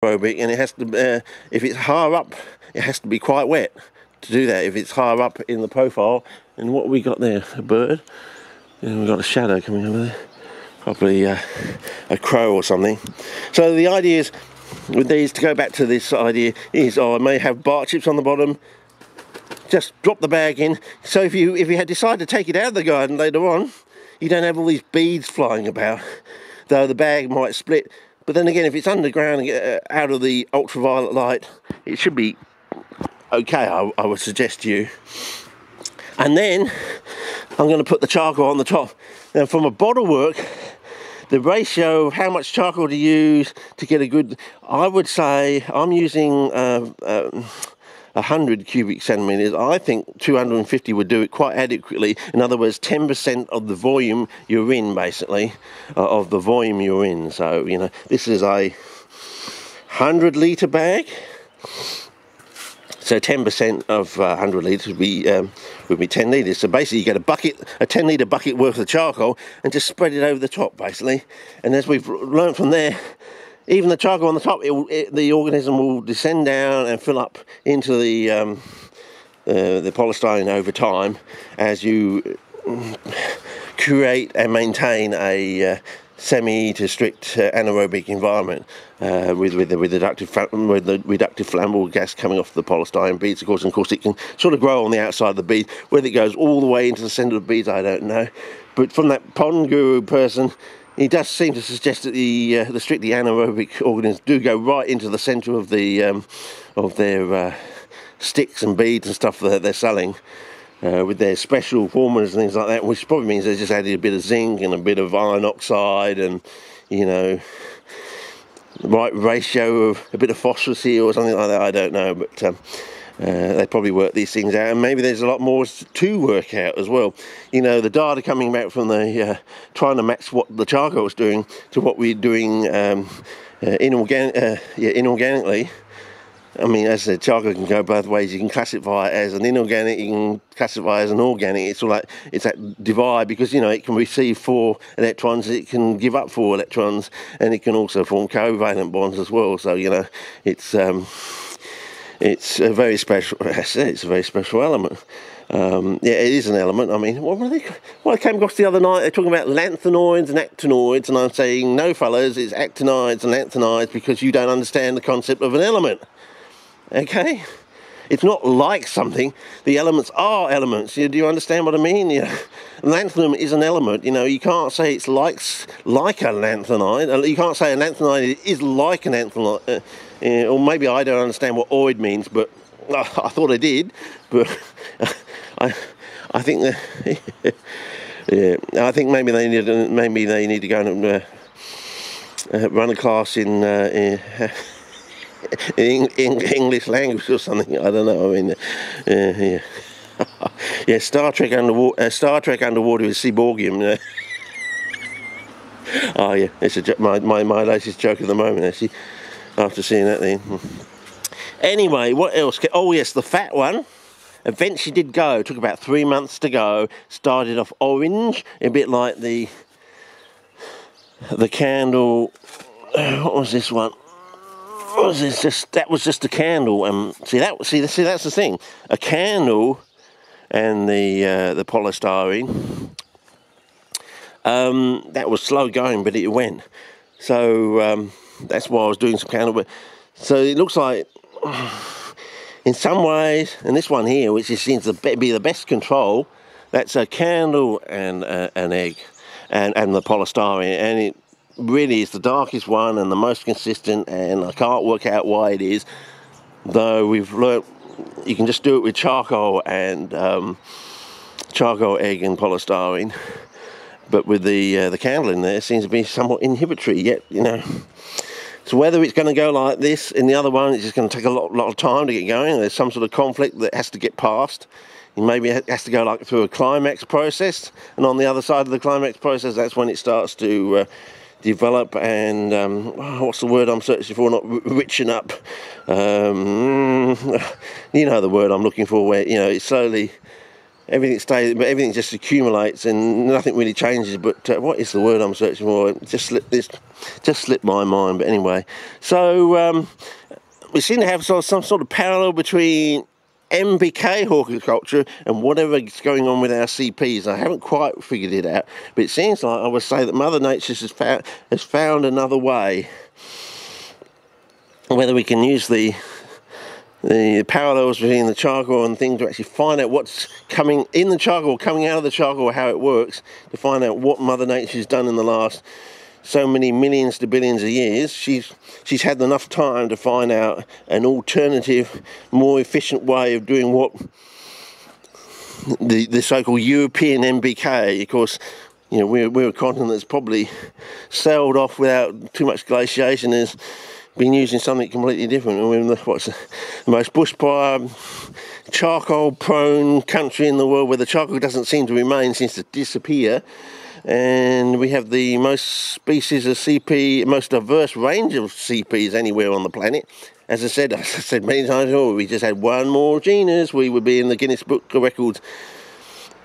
aerobic, and it has to, if it's higher up, it has to be quite wet to do that. If it's higher up in the profile, and what we got there, a bird, and we've got a shadow coming over there, probably a crow or something. So the idea is, with these, to go back to this idea, is I may have bark chips on the bottom. Just drop the bag in. So if you had decided to take it out of the garden later on, you don't have all these beads flying about, though the bag might split. But then again, if it's underground, out of the ultraviolet light, it should be okay, I would suggest to you. And then I'm going to put the charcoal on the top. Now, from a bottle work, the ratio of how much charcoal to use to get a good, I would say I'm using 100 cubic centimetres. I think 250 would do it quite adequately. In other words, 10% of the volume you're in, basically, of the volume you're in. So, you know, this is a 100 litre bag. So 10% of 100 litres would be 10 litres. So basically you get a 10 litre bucket worth of charcoal and just spread it over the top, basically. And as we've learned from there, even the charcoal on the top, the organism will descend down and fill up into the polystyrene over time as you create and maintain a semi to strict anaerobic environment with the reductive flammable gas coming off the polystyrene beads, of course. And of course, it can sort of grow on the outside of the bead. Whether it goes all the way into the centre of the beads, I don't know. But from that pond guru person, he does seem to suggest that the strictly anaerobic organisms do go right into the centre of their sticks and beads and stuff that they're selling. With their special formulas and things like that, which probably means they just added a bit of zinc and a bit of iron oxide and, you know, the right ratio of a bit of phosphorus here or something like that. I don't know, but they probably work these things out, and maybe there's a lot more to work out as well. You know, the data coming back from the trying to match what the charcoal is doing to what we're doing inorganically. I mean, as I said, charcoal can go both ways. You can classify it as an inorganic, you can classify it as an organic. It's all like, it's that divide, because, you know, it can receive 4 electrons, it can give up 4 electrons, and it can also form covalent bonds as well. So, you know, it's a very special, it's a very special element. Yeah, it is an element. I mean, what I came across the other night, they're talking about lanthanoids and actinoids, and I'm saying, no fellas, it's actinides and lanthanides, because you don't understand the concept of an element. Okay, it's not like something. The elements are elements. Do you understand what I mean? Yeah. Lanthanum is an element. You know, you can't say it's like a lanthanide. You can't say a lanthanide is like an lanthanide. Or maybe I don't understand what oid means, but I thought I did. But I think that yeah, I think maybe they need to go and run a class in English language or something. I don't know. I mean, yeah, yeah. Star Trek underwater is Seaborgium. Oh yeah, it's my latest joke at the moment, actually. After seeing that thing. Anyway, what else? Oh yes, the fat one eventually did go. It took about 3 months to go. Started off orange, a bit like the candle. What was this one? Was this just, that was just a candle. See that's the thing. A candle and the polystyrene. That was slow going, but it went. So that's why I was doing some candle. But so it looks like, in some ways, and this one here, which seems to be the best control, that's a candle and an egg, and the polystyrene, and it really is the darkest one and the most consistent, and I can't work out why it is, though we've learnt you can just do it with charcoal and charcoal, egg and polystyrene, but with the candle in there, it seems to be somewhat inhibitory yet, you know. So whether it's going to go like this in the other one, it's just going to take a lot of time to get going. There's some sort of conflict that has to get past. Maybe it has to go like through a climax process, and on the other side of the climax process, that's when it starts to develop and what's the word I'm searching for? Not richen up. You know the word I'm looking for, where, you know, it slowly everything stays, but everything just accumulates and nothing really changes. But what is the word I'm searching for? It just slipped my mind. But anyway, so we seem to have some sort of parallel between NPK horticulture and whatever's going on with our CPs. I haven't quite figured it out, but it seems like I would say that Mother Nature has found another way. Whether we can use the parallels between the charcoal and things to actually find out what's coming in the charcoal, coming out of the charcoal, how it works, to find out what Mother Nature's done in the last so many millions to billions of years. She's had enough time to find out an alternative, more efficient way of doing what the so-called European NPK. Of course, you know, we're a continent that's probably sailed off without too much glaciation, has been using something completely different. We're what's the most bushfire, charcoal-prone country in the world, where the charcoal doesn't seem to remain, seems to disappear. And we have the most species of CP, most diverse range of CPs anywhere on the planet. As I said many times before, we just had one more genus, we would be in the Guinness Book of Records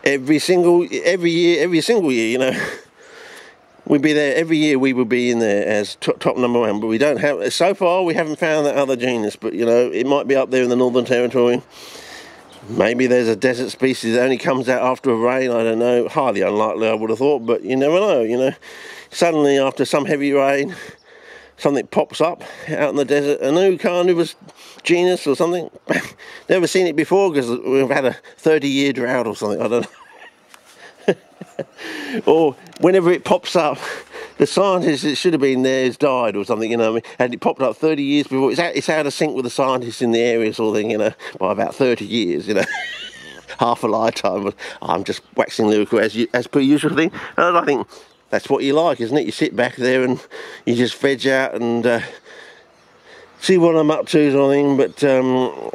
every single year, you know. We'd be there every year. We would be in there as top number one, but we don't have. So far, we haven't found that other genus. But you know, it might be up there in the Northern Territory. Maybe there's a desert species that only comes out after a rain. I don't know. Highly unlikely, I would have thought. But you never know. You know, suddenly after some heavy rain, something pops up out in the desert. A new carnivorous genus or something. Never seen it before because we've had a 30-year drought or something. I don't know. Or whenever it pops up, the scientist that should have been there has died or something, you know what I mean? And it popped up 30 years before. It's out of sync with the scientists in the area sort of thing, you know, by about 30 years, you know. Half a lifetime. I'm just waxing lyrical as per usual thing. And I think that's what you like, isn't it? You sit back there and you just veg out and see what I'm up to sort of thing. But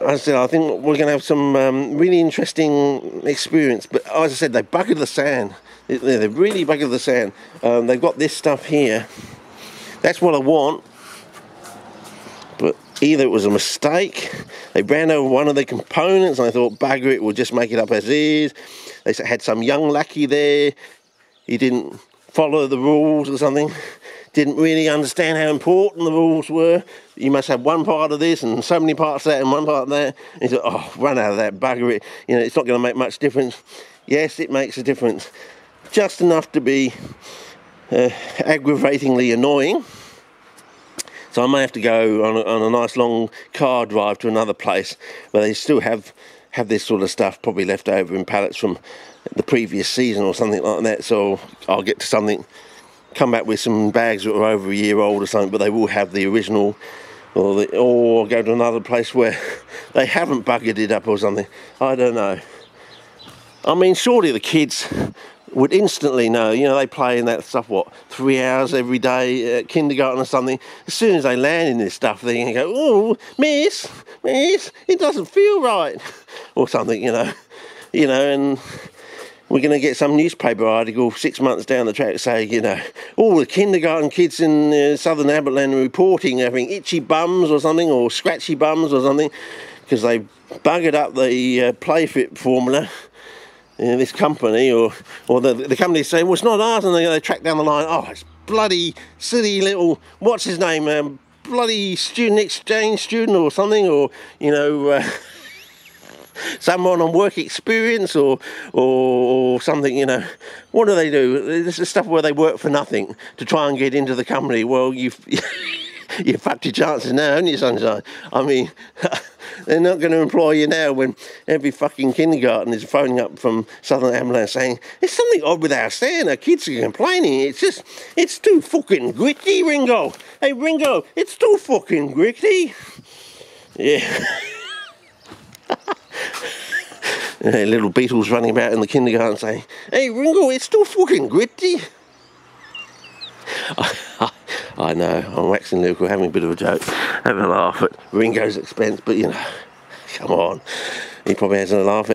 as I said, I think we're going to have some really interesting experience. But as I said, they buggered the sand. They really buggered the sand. They've got this stuff here. That's what I want. But either it was a mistake, they ran over one of the components and I thought, bugger it, we'll just make it up as is. They had some young lackey there. He didn't follow the rules or something. Didn't really understand how important the rules were. You must have one part of this and so many parts of that and one part of that. And he said, oh, run out of that, bugger it. You know, it's not going to make much difference. Yes, it makes a difference. Just enough to be aggravatingly annoying. So I may have to go on a nice long car drive to another place where they still have this sort of stuff probably left over in pallets from the previous season or something like that. So I'll get to something, come back with some bags that are over a year old or something, but they will have the original, or go to another place where they haven't buggered it up or something. I don't know. I mean, surely the kids would instantly know. You know, they play in that stuff, 3 hours every day at kindergarten or something. As soon as they land in this stuff, they're going to go, oh, miss, it doesn't feel right, or something, you know, and we're going to get some newspaper article 6 months down the track saying, you know, all the kindergarten kids in southern Aberland are reporting having itchy bums or something, or scratchy bums or something, because they buggered up the Playfit formula. This company or the company say, well, it's not ours, and they track down the line, oh, it's bloody silly little, what's his name, bloody student exchange student or something, or, you know, someone on work experience or something, you know. What do? This is stuff where they work for nothing to try and get into the company. Well, you've fucked your chances now, haven't you, sunshine? I mean, they're not going to employ you now when every fucking kindergarten is phoning up from southern Aberland saying, there's something odd with our sand, our kids are complaining, it's too fucking gritty, Ringo. Hey, Ringo, it's too fucking gritty. Yeah. Little Beatles running about in the kindergarten saying, hey, Ringo, it's too fucking gritty. I know, I'm waxing lyrical, having a bit of a joke, having a laugh at Ringo's expense, but you know, come on, he probably hasn't a laugh at